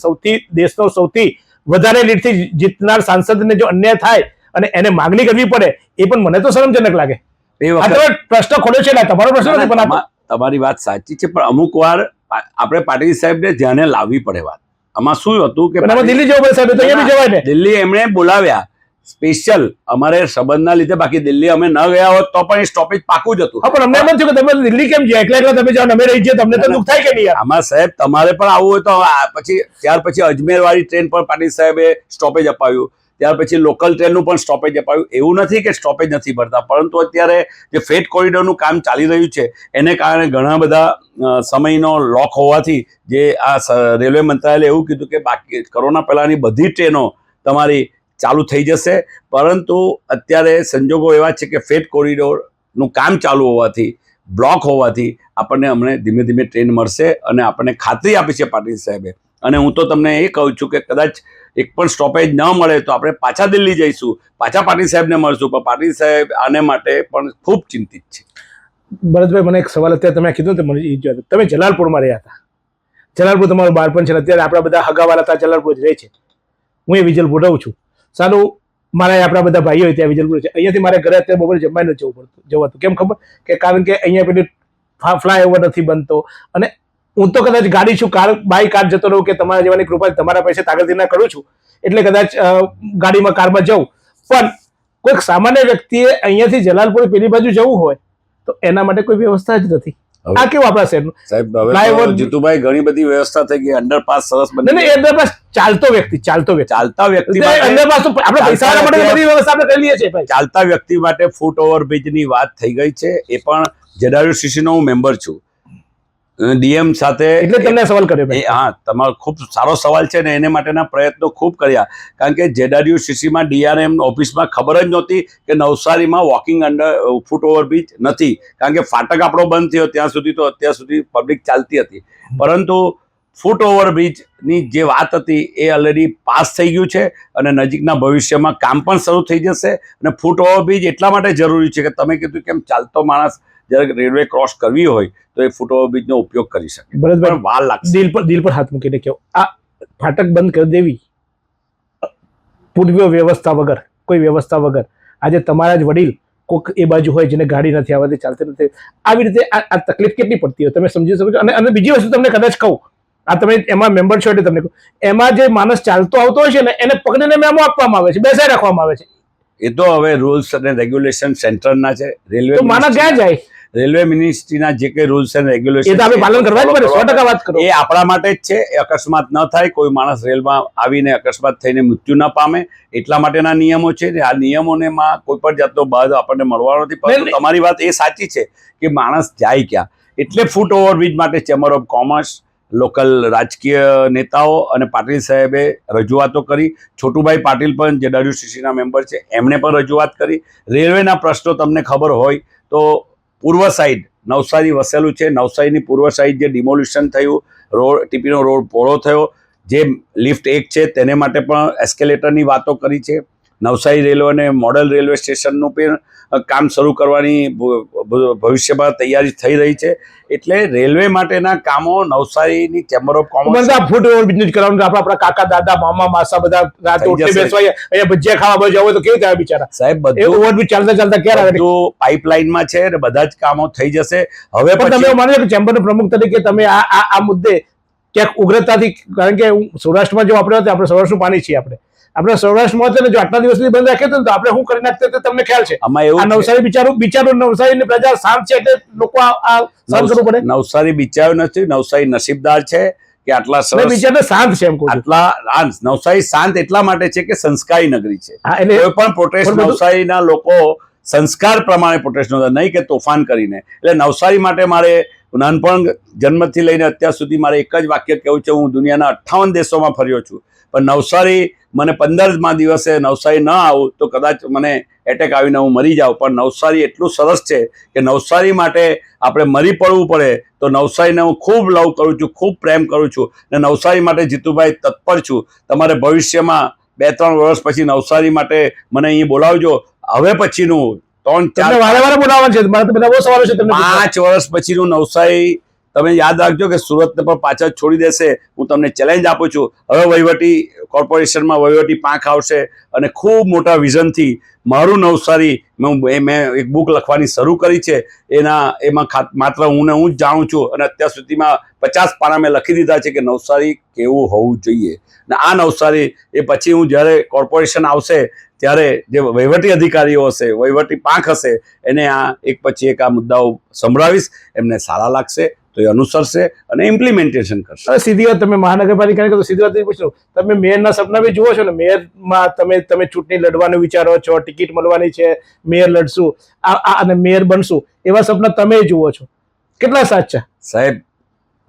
દેશનો સૌથી વધારે લીડથી જીતનાર સાંસદને જો અન્યાય થાય અને એને માગણી કરવી પડે, એ પણ મને તો શરમજનક લાગે. એ વખત પ્રશ્ન ખોલ્યો છે, તમારો પ્રશ્ન નથી, પણ તમારી વાત સાચી છે, પણ અમુક વાર આપણે પાટીલ સાહેબને ધ્યાને લાવવી પડે વાત. આમાં શું હતું કે દિલ્હી જવું પડે સાહેબ, તો અહીંયા બી જવાય ને. દિલ્હી એમણે બોલાવ્યા સ્પેશિયલ અમારે સંબંધના લીધે, બાકી દિલ્હી અમે ન ગયા હોત તો પણ એ સ્ટોપેજ પાકું જ હતું. પણ અમને એમ થયું કે તમે દિલ્હી કેમ ગયા, એકલા તમે જાઓ, અમે રહી જઈએ, તમને તો દુઃખ થાય કે નહીં? આમાં સાહેબ તમારે પણ આવવું હોય તો પછી ત્યાર પછી અજમેર વાળી ટ્રેન પર પાટીલ સાહેબે સ્ટોપેજ અપાયું, ત્યાર પછી લોકલ ટ્રેનનું પણ સ્ટોપેજ અપાયું. એવું નથી કે સ્ટોપેજ નથી ભરતા, પરંતુ અત્યારે જે ફ્રેટ કોરિડોરનું કામ ચાલી રહ્યું છે એને કારણે ઘણા બધા સમયનો લોક હોવાથી જે આ રેલવે મંત્રાલયે એવું કીધું કે બાકી કોરોના પહેલાંની બધી ટ્રેનો તમારી ચાલુ થઈ જશે, પરંતુ અત્યારે સંજોગો એવા છે કે ફ્રેટ કોરિડોરનું કામ ચાલુ હોવાથી, બ્લોક હોવાથી આપણને હમણાં ધીમે ધીમે ટ્રેન મળશે અને આપણને ખાતરી આપી છે પાટીલ સાહેબે. અને હું તો તમને એ કહું છું કે કદાચ એક પણ સ્ટોપેજ ન મળે તો આપણે પાછા દિલ્હી જઈશું, પાછા પાટીલ સાહેબને મળશું, પણ પાટીલ સાહેબ આને માટે પણ ખૂબ ચિંતિત છે. ભરતભાઈ, મને એક સવાલ અત્યારે તમે કીધું તો મને એ જ તમે જલાલપુરમાં રહ્યા હતા. જલાલપુર તમારું બાળપણ છે, અત્યારે આપણા બધા હગાવાલા હતા જલાલપુર જ રહે છે. હું એ વિજલપુર રહું છું. સારું, મારા આપણા બધા ભાઈઓ ત્યાં વિજલપુર છે. અહીંયાથી મારે ઘરે અત્યારે બપોરે જમવાય નથી જવાતું. કેમ ખબર? કે કારણ કે અહીંયા પેલી ફ્લાયઓવર નથી બનતો, અને હું તો કદાચ ગાડી છું, બાય કાર જતો રહું કે તમારા જેવાની કૃપા તમારા પૈસે તાકતના કરું છું, એટલે કદાચ ગાડીમાં કારમાં જાઉં. પણ કોઈક સામાન્ય વ્યક્તિએ અહીંયાથી જલાલપુર પેલી બાજુ જવું હોય તો એના માટે કોઈ વ્યવસ્થા જ નથી. આ કેવું આપણા શહેરનું? સાહેબ, હવે જીતુભાઈ ઘણી બધી વ્યવસ્થા થઈ ગઈ, અંડરપાસ સરસ બની. નહીં, અંડરપાસ ચાલતા વ્યક્તિ અંડરપાસ તો આપણે પૈસા માટે બધી વ્યવસ્થા આપણે કરી લઈએ છીએ ભાઈ. ચાલતા વ્યક્તિ માટે ફૂટ ઓવરબ્રિજની વાત થઈ ગઈ છે. એ પણ ZRUCC નો હું મેમ્બર છું, DM સાથે. એટલે તમને સવાલ કર્યો ભાઈ. હા, તમારો ખૂબ સારો સવાલ છે ને એને માટેના પ્રયત્નો ખૂબ કર્યા. કારણ કે ZRUCC માં DRM ઓફિસમાં ખબર જ નહોતી કે નવસારીમાં વોકિંગ ફૂટ ઓવરબ્રિજ નથી. કારણ કે ફાટક આપણો બંધ થયો ત્યાં સુધી તો અત્યાર સુધી પબ્લિક ચાલતી હતી, પરંતુ ફૂટ ઓવરબ્રિજની જે વાત હતી એ ઓલરેડી પાસ થઈ ગયું છે અને નજીકના ભવિષ્યમાં કામ પણ શરૂ થઈ જશે. અને ફૂટ ઓવરબ્રિજ એટલા માટે જરૂરી છે કે તમે કીધું કેમ ચાલતો માણસ જ્યારે રેલવે ક્રોસ કરવી હોય તો એ ફૂટ ઓવરબ્રિજનો ઉપયોગ કરી શકે. ભરતભાઈ, વાર લાગશે. દિલ પર હાથ મૂકીને કહો, આ ફાટક બંધ કરી દેવી પૂર્વ વ્યવસ્થા વગર, કોઈ વ્યવસ્થા વગર, આજે તમારા જ વડીલ કોઈક એ બાજુ હોય જેને ગાડી નથી આવતી, ચાલતી નથી, આવી રીતે આ તકલીફ કેટલી પડતી હોય તમે સમજી શકો છો. અને બીજી વસ્તુ તમને કદાચ કહું, આ તમે એમાં મેમ્બર છો એટલે તમને કહું, એમાં જે માણસ ચાલતો આવતો હોય છે ને એને પકડીને મેમો આપવામાં આવે છે, બેસાડી રાખવામાં આવે છે. એ તો હવે રૂલ્સ અને રેગ્યુલેશન સેન્ટરના છે. રેલવે તો માણસ ક્યાં જાય? રેલવે મિનિસ્ટ્રીના જે કંઈ રૂલ્સ એન્ડ રેગ્યુલેશન એ તો આપણે પાલન કરવા જ પડે, 100% વાત કરો. એ આપણા માટે જ છે. એ અકસ્માત ન થાય, કોઈ માણસ રેલમાં આવીને અકસ્માત થઈને મૃત્યુ ન પામે, એટલા માટેના નિયમો છે. ને આ નિયમોમાં કોઈ પણ જાતનો બાદ આપણને મળવાનો નથી. પરંતુ તમારી વાત એ સાચી છે કે માણસ જાય ક્યાં, એટલે ફૂટ ઓવરબ્રિજ માટે ચેમ્બર ઓફ કોમર્સ, લોકલ રાજકીય નેતાઓ અને પાટીલ સાહેબે રજૂઆતો કરી. છોટુભાઈ પાટીલ પણ જે WCCના મેમ્બર છે એમણે પણ રજૂઆત કરી. રેલવેના પ્રશ્નો તમને ખબર હોય તો પૂર્વ સાઈડ નવસારી વસેલું છે, નવસારીની પૂર્વ સાઈડ જે ડિમોલ્યુશન થયું, રોડ ટીપીનો રોડ પહોળો થયો, જે લિફ્ટ 1 છે તેને માટે પણ એસ્કેલેટરની વાતો કરી છે. નવસારી રેલવેને મોડલ રેલવે સ્ટેશનનું પણ કામ શરૂ કરવાની ભવિષ્યમાં તૈયારી થઈ રહી છે. એટલે રેલવે માટેના કામો નવસારીની chamber of commerce foot overbridge કરવાનું, આપણા કાકા દાદા મામા માસા બધા રાતે ઉઠી બેસવા અહીંયા ભજીયા ખાવા જવું તો કેવું થાય બિચારા સાહેબ? એ ઓવરબ્રિજ ચાલતા ચાલતા ક્યારે આવે? બધું પાઇપલાઇનમાં છે અને બધા જ કામો થઈ જશે. હવે પણ તમે માનો કે ચેમ્બરના પ્રમુખ તરીકે તમે આ મુદ્દે ક્યાંક ઉગ્રતાથી, કારણ કે સૌરાષ્ટ્રમાં જો આપણે સૌરાષ્ટ્રનું પાણી છીએ, આપણે સૌરાષ્ટ્રમાં હતા ને જો આટલા દિવસથી બંધ રાખ્યો તો આપણે શું કરી નાખતા તે તમને ખ્યાલ છે? આમાં એવું નવસારી બિચારું નવસારીની પ્રજા શાંત છે એટલે લોકો આ સહન કરવું પડે. નવસારી બિચારું નથી, નવસારી નસીબદાર છે કે આટલા સરસ બિચારને શાંત છે એમ કહું છું. આટલા નવસારી શાંત એટલા માટે છે કે સંસ્કારી નગરી છે. હા, એટલે કોઈ પણ પ્રોટેસ્ટ નવસારીના લોકો સંસ્કાર પ્રમાણે પ્રોટેસ્ટ નહોતા, નહીં કે તોફાન કરીને. એટલે નવસારી માટે મારે નાનપણ જન્મથી લઈને અત્યાર સુધી મારે એક જ વાક્ય કહેવું છે, હું દુનિયાના 58 દેશોમાં ફર્યો છું, પણ નવસારી મને 15મા દિવસે નવસારી ન આવું તો કદાચ મને એટેક આવીને હું મરી જાઉં. પણ નવસારી એટલું સરસ છે કે નવસારી માટે આપણે મરી પડવું પડે તો નવસારીને હું ખૂબ લવ કરું છું, ખૂબ પ્રેમ કરું છું. અને નવસારી માટે જીતુભાઈ તત્પર છું. તમારે ભવિષ્યમાં 2-3 વર્ષ પછી નવસારી માટે મને અહીં બોલાવજો. હવે પછીનું 3-4 વારે બોલાવવાનું છે. મારે તો બધા બહુ સવાલો છે. 5 વર્ષ પછીનું નવસારી તમે યાદ રાખજો કે સુરતને પણ પાછળ છોડી દેશે. હું તમને ચેલેન્જ આપું છું. હવે વહીવટી કોર્પોરેશનમાં વહીવટી પાંખ આવશે અને ખૂબ મોટા વિઝનથી મારું નવસારી મેં એક બુક લખવાની શરૂ કરી છે. એમાં માત્ર હું જ જાણું છું અને અત્યાર સુધીમાં 50 પાના મેં લખી દીધા છે કે નવસારી કેવું હોવું જોઈએ. અને આ નવસારી એ પછી હું જ્યારે કોર્પોરેશન આવશે ત્યારે જે વહીવટી અધિકારીઓ હશે, વહીવટી પાંખ હશે, એને આ એક પછી એક આ મુદ્દાઓ સંભળાવીશ. એમને સારા લાગશે તો એ અનુસરશે અને ઇમ્પ્લિમેન્ટેશન કરશે. હવે સીધી વાત, તમે મહાનગરપાલિકાની તો સીધી વાત પૂછો, તમે મેયરના સપના બી જુઓ છો ને? મેયરમાં તમે ચૂંટણી લડવાનું વિચારો છો, ટિકિટ મળવાની છે, મેયર લડશું અને મેયર બનશું, એવા સપના તમે જુઓ છો. કેટલા સાચા સાહેબ?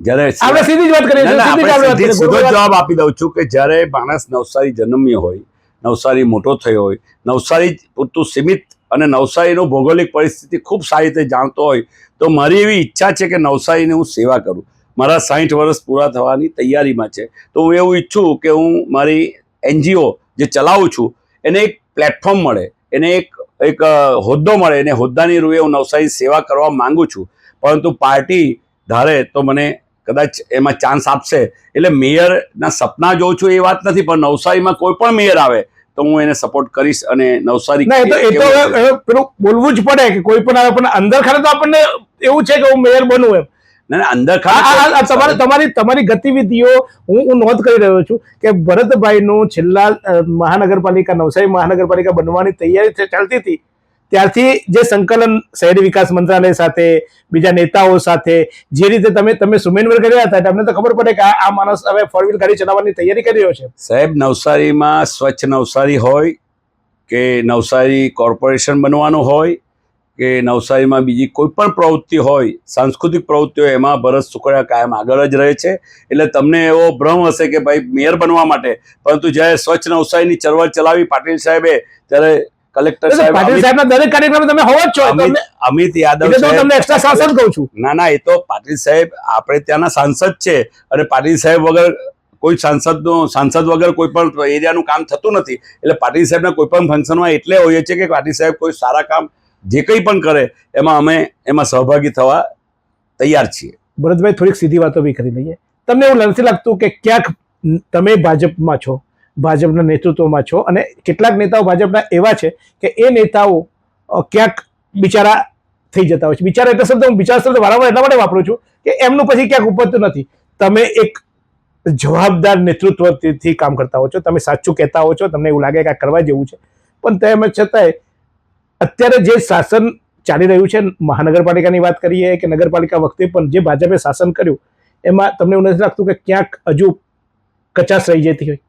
જ્યારે આપણે સીધી જ વાત કરીએ, સીધો જવાબ આપી દઉં છું કે જ્યારે માણસ નવસારી જન્મ્યો હોય, નવસારી મોટો થયો હોય, નવસારી પૂરતું સીમિત અને નવસારીનું ભૌગોલિક પરિસ્થિતિ ખૂબ સારી રીતે જાણતો હોય, તો મારી એવી ઈચ્છા છે કે નવસારીની હું સેવા કરું. મારા 60 વર્ષ પૂરા થવાની તૈયારીમાં છે, તો હું એવું ઈચ્છું કે હું મારી NGO જે ચલાવું છું એને એક પ્લેટફોર્મ મળે, એને એક હોદ્દો મળે, એને હોદ્દાની રૂએ હું નવસારી સેવા કરવા માંગુ છું. પરંતુ પાર્ટી ધારે તો મને કદાચ એમાં ચાન્સ આપશે. એટલે મેયરના સપના જોઉં છું એ વાત નથી, પણ નવસારીમાં કોઈ પણ મેયર આવે તો હું એને સપોર્ટ કરીશ. અને નવસારી પેલું બોલવું જ પડે કે કોઈ પણ આવે, પણ અંદર ખાતે તો આપણને એવું છે કે હું મેયર બનું એમ. ના, અંદર ખાતે તમારી ગતિવિધિઓ હું નોંધ કરી રહ્યો છું કે ભરતભાઈનું છેલ્લા નવસારી મહાનગરપાલિકા બનવાની તૈયારી ચાલતી હતી ત્યારથી જે સંકલન શહેરી વિકાસ મંત્રાલય સાથે, બીજા નેતાઓ સાથે જે રીતે તમે સુમેનવર કર્યા હતા, તમને તો ખબર પડે કે આ માણસ હવે 4-wheel ગાડી ચલાવવાની તૈયારી કરી રહ્યો છે. સાહેબ, નવસારીમાં સ્વચ્છ નવસારી હોય કે નવસારી કોર્પોરેશન બનવાનું હોય કે નવસારીમાં બીજી કોઈ પણ પ્રવૃત્તિ હોય, સાંસ્કૃતિક પ્રવૃત્તિઓ, એમાં ભરત સુખડિયા કાયમ આગળ જ રહે છે. એટલે તમને એવો ભ્રમ હશે કે ભાઈ મેયર બનવા માટે, પરંતુ જ્યારે સ્વચ્છ નવસારીની ચળવળ ચલાવી પાટીલ સાહેબે, ત્યારે કલેક્ટર સાહેબના દરેક કાર્યક્રમ તમે હોવા જ છો. અમિત યાદવ તમને એક્સ્ટ્રા સાંસદ કહું છું. ના, એ તો પાટીલ સાહેબ આપણે ત્યાંના સાંસદ છે અને પાટીલ સાહેબ વગર કોઈ સાંસદ વગર કોઈ પણ એરિયાનું કામ થતું નથી. એટલે પાટીલ સાહેબના કોઈ પણ ફંક્શનમાં એટલે હોઈએ છે કે પાટીલ સાહેબ કોઈ સારા કામ જે કંઈ પણ કરે એમાં અમે એમાં સહભાગી થવા તૈયાર છીએ. ભરતભાઈ, થોડીક સીધી વાતો બી કરી લઈએ. તમને એવું નથી લાગતું કે ક્યાંક તમે ભાજપમાં છો, ભાજપના નેતૃત્વમાં છો, અને કેટલાક નેતાઓ ભાજપના એવા છે કે એ નેતાઓ ક્યાંક બિચારા થઈ જતા હોય છે? બિચારા એટલે શબ્દ હું બિચારા શબ્દ વારંવાર એટલા માટે વાપરું છું કે એમનું પછી ક્યાંક ઉપજતું નથી. તમે એક જવાબદાર નેતૃત્વથી કામ કરતા હો છો, તમે સાચું કહેતા હો છો, તમને એવું લાગે કે આ કરવા જેવું છે, પણ તેમ છતાંય અત્યારે જે શાસન ચાલી રહ્યું છે, મહાનગરપાલિકાની વાત કરીએ કે નગરપાલિકા વખતે પણ જે ભાજપે શાસન કર્યું એમાં તમને એવું નથી લાગતું કે ક્યાંક હજુ કચાશ રહી જતી હોય?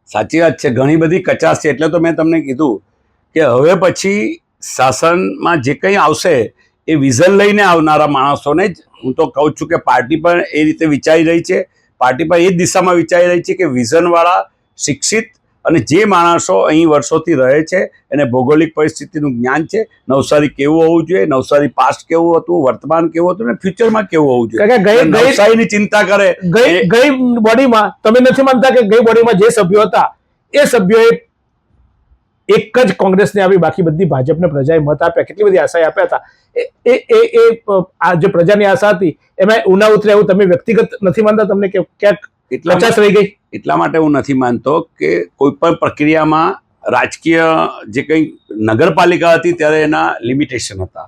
સાચી વાત છે, ઘણી બધી કચાશ છે. એટલે તો મેં તમને કીધું કે હવે પછી શાસનમાં જે કંઈ આવશે એ વિઝન લઈને આવનારા માણસોને જ હું તો કહું છું કે પાર્ટી પણ એ રીતે વિચારી રહી છે, પાર્ટી પણ એ જ દિશામાં વિચારી રહી છે કે વિઝનવાળા, શિક્ષિત અને જે માણસો અહીં વર્ષોથી રહે છે, એને ભૌગોલિક પરિસ્થિતિનું જ્ઞાન છે, નવસારી કેવું હોવું જોઈએ, નવસારી પાસ્ટ કેવું હતું, વર્તમાન કેવું હતું ને ફ્યુચરમાં કેવું હોવું જોઈએ, નવસારીની ચિંતા કરે. ગઈ બોડીમાં તમે નથી માનતા કે ગઈ બોડીમાં જે સભ્યો હતા એ સભ્યોએ એક જ કોંગ્રેસને આવી, બાકી બધી ભાજપને પ્રજાએ મત આપ્યા, કેટલી બધી આશાએ આપ્યા હતા, આ જે પ્રજાની આશા હતી એમાં ઉના ઉતરે એવું તમે વ્યક્તિગત નથી માનતા? તમને કે ક્યાંક કચાશ રહી ગઈ? એટલા માટે હું નથી માનતો કે કોઈ પણ પ્રક્રિયામાં રાજકીય જે કંઈ નગરપાલિકા હતી ત્યારે એના લિમિટેશન હતા.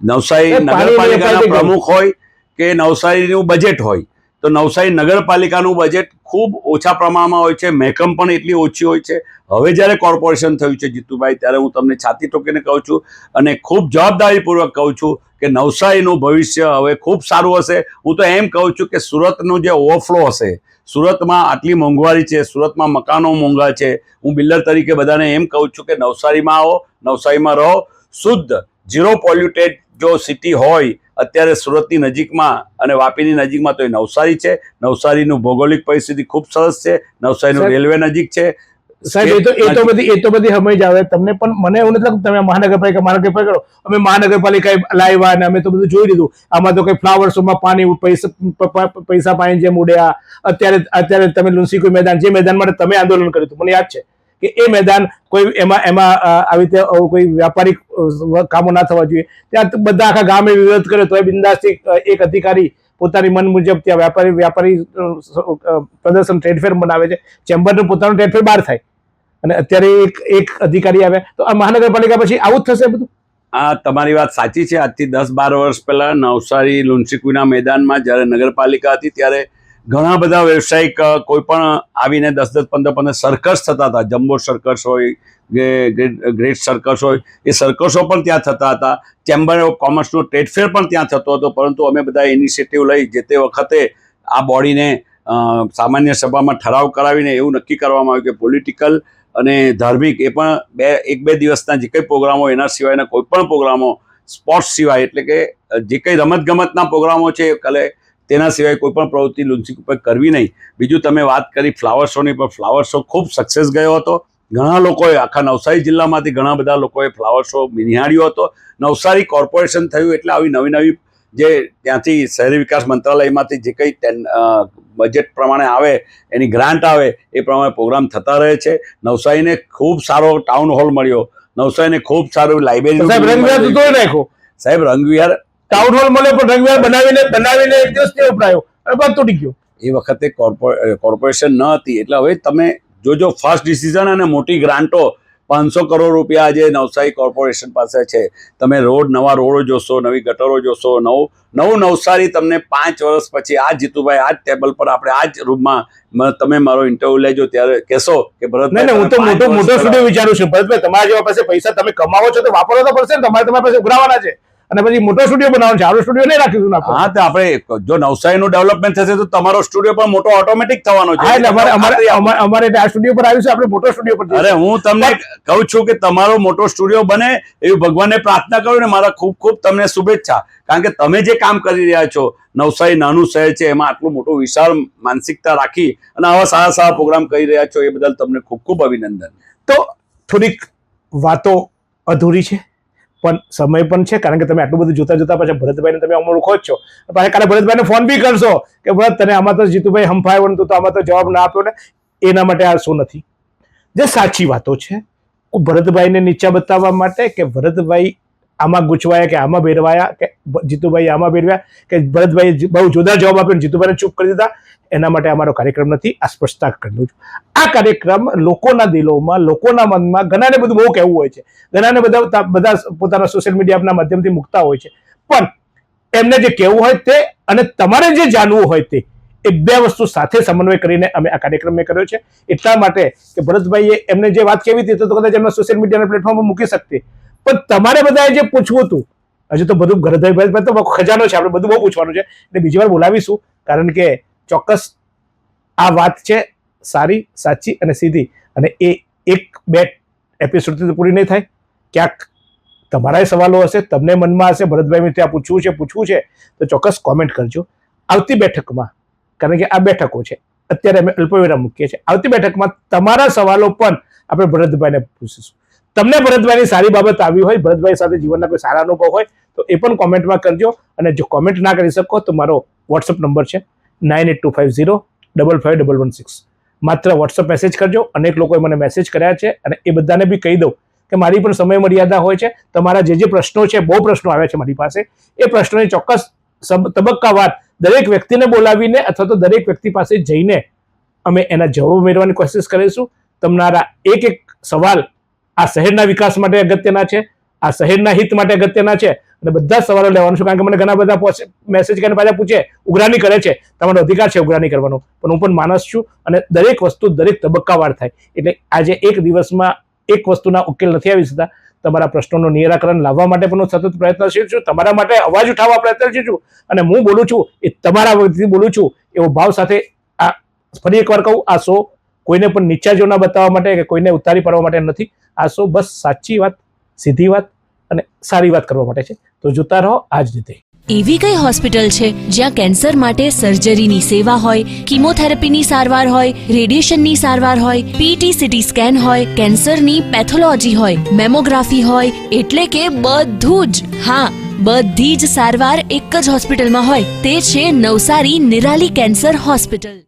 નવસારી નગરપાલિકાના પ્રમુખ હોય કે નવસારીનું બજેટ હોય તો નવસારી નગરપાલિકાનું બજેટ ખૂબ ઓછા પ્રમાણમાં હોય છે, મહેકમ પણ એટલી ઓછી હોય છે. હવે જ્યારે કોર્પોરેશન થયું છે જીતુભાઈ, ત્યારે હું તમને છાતી ઠોકીને કહું છું અને ખૂબ જવાબદારીપૂર્વક કહું છું કે નવસારીનું ભવિષ્ય હવે ખૂબ સારું હશે. હું તો એમ કહું છું કે સુરતનું જે ઓવરફ્લો હશે, સુરતમાં આટલી મોંઘવારી છે, સુરતમાં મકાનો મોંઘા છે, હું બિલ્ડર તરીકે બધાને એમ કહું છું કે નવસારીમાં આવો, નવસારીમાં રહો. શુદ્ધ ઝીરો પોલ્યુટેડ જો સિટી હોય અત્યારે સુરતની નજીકમાં અને વાપીની નજીકમાં તો એ નવસારી છે. નવસારીનું ભૌગોલિક પરિસ્થિતિ ખૂબ સરસ છે, નવસારીનું રેલવે નજીક છે. સાહેબ એ તો બધી સમજ આવે તમને, પણ મને એવું નથી લાગતું તમે મહાનગરપાલિકા કરો, અમે મહાનગરપાલિકા લાવ્યા અને અમે તો બધું જોઈ લીધું, આમાં તો કઈ ફ્લાવર શોમાં પાણી પૈસા પાણી જેમ ઉડ્યા. અત્યારે તમે લુન્સીકુઈ મેદાન, જે મેદાન માટે તમે આંદોલન કર્યું હતું, મને યાદ છે કે એ મેદાન કોઈ એમાં આવી રીતે કોઈ વ્યાપારિક કામો ના થવા જોઈએ, ત્યાં બધા આખા ગામે વિરોધ કર્યો તો એ બિંદાસથી એક અધિકારી પોતાની મન મુજબ ત્યાં વ્યાપારી પ્રદર્શન ટ્રેડફેર બનાવે છે, ચેમ્બરનું પોતાનું ટ્રેડફેર બહાર થાય અને અત્યારે એક અધિકારી આવ્યા, તો આ મહાનગરપાલિકા પછી આવું જ થશે બધું? આ તમારી વાત સાચી છે. આજથી 10-12 વર્ષ પહેલા નવસારી લુન્સીકુઈના મેદાનમાં જ્યારે નગરપાલિકા હતી ત્યારે ઘણા બધા વ્યવસાયિક કોઈ પણ આવીને 10-10, 15-15 સર્કસ થતા હતા. જમ્બો સર્કસ હોય કે ગ્રેટ સર્કસ હોય, એ સર્કસો પણ ત્યાં થતા હતા. ચેમ્બર ઓફ કોમર્સનો ટ્રેડ ફેર પણ ત્યાં થતો હતો. પરંતુ અમે બધા ઇનિશિયેટિવ લઈ જે તે વખતે આ બોડીને સામાન્ય સભામાં ઠરાવ કરાવીને એવું નક્કી કરવામાં આવ્યું કે પોલિટિકલ અને ધાર્મિક એ પણ 1-2 દિવસના જે કંઈ પ્રોગ્રામો, એના સિવાયના કોઈ પણ પ્રોગ્રામો, સ્પોર્ટ્સ સિવાય એટલે કે જે કંઈ રમતગમતના પ્રોગ્રામો છે કાલે, તેના સિવાય કોઈ પણ પ્રવૃત્તિ લુન્સીકુઈ પર કરવી નહીં. બીજું તમે વાત કરી ફ્લાવર શોની, પણ ફ્લાવર શો ખૂબ સક્સેસ ગયો હતો. ઘણા લોકોએ, આખા નવસારી જિલ્લામાંથી ઘણા બધા લોકોએ ફ્લાવર શો નિહાળ્યો હતો. નવસારી કોર્પોરેશન થયું એટલે આવી નવી જે ત્યાંથી શહેરી વિકાસ મંત્રાલયમાંથી જે કંઈ બજેટ પ્રમાણે આવે, એની ગ્રાન્ટ આવે, એ પ્રમાણે પ્રોગ્રામ થતા રહે છે. નવસારીને ખૂબ સારો ટાઉન હોલ મળ્યો, નવસારીને ખૂબ સારું લાઇબ્રેરી. સાહેબ રંગવિહાર ટાઉન હોલ મળ્યો પણ રંગવિહાર બનાવીને એક દિવસ નહીં વપરાયો અને બંધ તૂટી ગયો. એ વખતે કોર્પોરેશન ન હતી. એટલે હવે તમે જોજો, ફર્સ્ટ ડિસિઝન અને મોટી ગ્રાન્ટો 500 કરોડ રૂપિયા આજે નવસારી કોર્પોરેશન પાસે છે. તમે નવા રોડો જોશો, નવી ગટરો જોશો, નવું નવસારી તમને 5 વર્ષ પછી આ જીતુભાઈ આ જ ટેબલ પર આપણે આ જ રૂમમાં તમે મારો ઇન્ટરવ્યુ લેજો ત્યારે કહેશો કે ભરતભાઈ, હું તો મોટો સ્ટુડિયો વિચારું છું. ભરતભાઈ, તમારા જેવા પાસે પૈસા તમે કમાવો છો તો વાપરવા તો પડશે ને, તમારી પાસે ઉઘરાવાના છે અને પછી મોટો સ્ટુડિયો બનાવવાનો છે. આરો સ્ટુડિયો નહીં રાખીશું. હા, તો આપણે જો નવસારીનું ડેવલપમેન્ટ થશે તો તમારો સ્ટુડિયો પણ મોટો ઓટોમેટિક થવાનો છે. અમારે આ સ્ટુડિયો પર આવ્યું છે, આપણે મોટો સ્ટુડિયો પર. અરે હું તમને કહું છું કે તમારો મોટો સ્ટુડિયો બને એવી ભગવાનને પ્રાર્થના કરું ને મારા ખૂબ ખૂબ તમને શુભેચ્છા. કારણ કે તમે જે કામ કરી રહ્યા છો, નવસારી નાનું શહેર છે, એમાં આટલું મોટું વિશાળ માનસિકતા રાખી અને આવા સારા પ્રોગ્રામ કરી રહ્યા છો, એ બદલ તમને ખૂબ ખૂબ અભિનંદન. તો થોડીક વાતો અધૂરી છે પણ સમય પણ છે, કારણ કે તમે આટલું બધું જોતા પાછા ભરતભાઈને તમે અમર ઓળખો જ છો. પાછા કાલે ભરતભાઈને ફોન બી કરશો કે ભરત તને આમાં તો જીતુભાઈ હંફાયો તો આમાં તો જવાબ ના આપ્યો ને, એના માટે આ શું નથી. જે સાચી વાતો છે, ભરતભાઈને નીચા બતાવવા માટે કે ભરતભાઈ આમાં ગૂંચવાયા કે આમાં બેરવાયા કે જીતુભાઈ આમાં બેરવ્યા કે ભરતભાઈ બહુ જોરદાર જવાબ આપ્યો જીતુભાઈને ચૂપ કરી દીધા, એના માટે અમારો કાર્યક્રમ નથી. આ સ્પષ્ટતા કરી દઉં છું. આ કાર્યક્રમ લોકોના દિલોમાં, લોકોના મનમાં ઘણાને બધું બહુ કહેવું હોય છે, ઘણાને બધા પોતાના સોશિયલ મીડિયાના માધ્યમથી મૂકતા હોય છે, પણ એમને જે કહેવું હોય તે અને તમારે જે જાણવું હોય તે, એ બે વસ્તુ સાથે સમન્વય કરીને અમે આ કાર્યક્રમ મેં કર્યો છે. એટલા માટે કે ભરતભાઈએ એમને જે વાત કેવી હતી તો કદાચ એમના સોશિયલ મીડિયાના પ્લેટફોર્મ પર મૂકી શકતી, પણ તમારે બધાએ જે પૂછવું હતું હજુ તો બધું ભરતભાઈ તો ખજાનો છે, આપણે બધું બહુ પૂછવાનું છે એટલે બીજી વાર બોલાવીશું, કારણ કે ચોક્કસ આ વાત છે સારી, સાચી અને સીધી, અને એ 1-2 એપિસોડથી તો પૂરી નહીં થાય. ક્યાંક તમારા સવાલો હશે, તમને મનમાં હશે ભરતભાઈ ત્યાં પૂછવું છે તો ચોક્કસ કોમેન્ટ કરજો. આવતી બેઠકમાં, કારણ કે આ બેઠકો છે અત્યારે અમે અલ્પવિરામ મૂકીએ છીએ, આવતી બેઠકમાં તમારા સવાલો પણ આપણે ભરતભાઈને પૂછીશું. તમને ભરતભાઈની સારી બાબત આવી હોય, ભરતભાઈ સાથે જીવનના કોઈ સારા અનુભવ હોય તો એ પણ કોમેન્ટમાં કરજો. અને જો કોમેન્ટ ના કરી શકો તો મારો વોટ્સઅપ નંબર છે 9825055116. માત્ર વોટ્સઅપ મેસેજ કરજો. અનેક લોકોએ મને મેસેજ કર્યા છે અને એ બધાને બી કહી દઉં કે મારી પણ સમય મર્યાદા હોય છે. તમારા જે પ્રશ્નો છે, બહુ પ્રશ્નો આવ્યા છે મારી પાસે, એ પ્રશ્નોની ચોક્કસ તબક્કાવાર દરેક વ્યક્તિને બોલાવીને અથવા તો દરેક વ્યક્તિ પાસે જઈને અમે એના જવાબ મેળવવાની કોશિશ કરીશું. તમારા એક સવાલ આ શહેરના વિકાસ માટે અગત્યના છે, આ શહેરના હિત માટે અગત્યના છે અને બધા સવાલો લેવાનું છે. કારણ કે મને ઘણા બધા મેસેજ કરીને પાછા પૂછે, ઉઘરાણી કરે છે. તમારો અધિકાર છે ઉઘરાણી કરવાનો, પણ હું પણ માણસ છું અને દરેક વસ્તુ દરેક તબક્કાવાર થાય. એટલે આજે એક દિવસમાં એક વસ્તુના ઉકેલ નથી આવી શકતા. તમારા પ્રશ્નોનું નિરાકરણ લાવવા માટે પણ હું સતત પ્રયત્નશીલ છું, તમારા માટે અવાજ ઉઠાવવા પ્રયત્નશીલ છું, અને હું બોલું છું એ તમારા વતીથી બોલું છું એવો ભાવ સાથે આ ફરી એકવાર કહું, આ શો કોઈને પણ નીચા જોના બતાવવા માટે કે કોઈને ઉતારી પાડવા માટે નથી. આ શો બસ સાચી વાત, સીધી વાત અને સારી વાત કરવા માટે છે. તો જોતા રહો આ જ રીતે. એવી કઈ હોસ્પિટલ છે જ્યાં કેન્સર માટે સર્જરીની સેવા હોય, કીમોથેરાપીની સારવાર હોય, રેડિયેશનની સારવાર હોય, પીટી સીટી સ્કેન હોય, કેન્સરની પેથોલોજી હોય, મેમોગ્રાફી હોય, એટલે કે બધું જ. હા, બધી જ સારવાર એક જ હોસ્પિટલમાં હોય. તે છે નવસારી નિરાલી કેન્સર હોસ્પિટલ.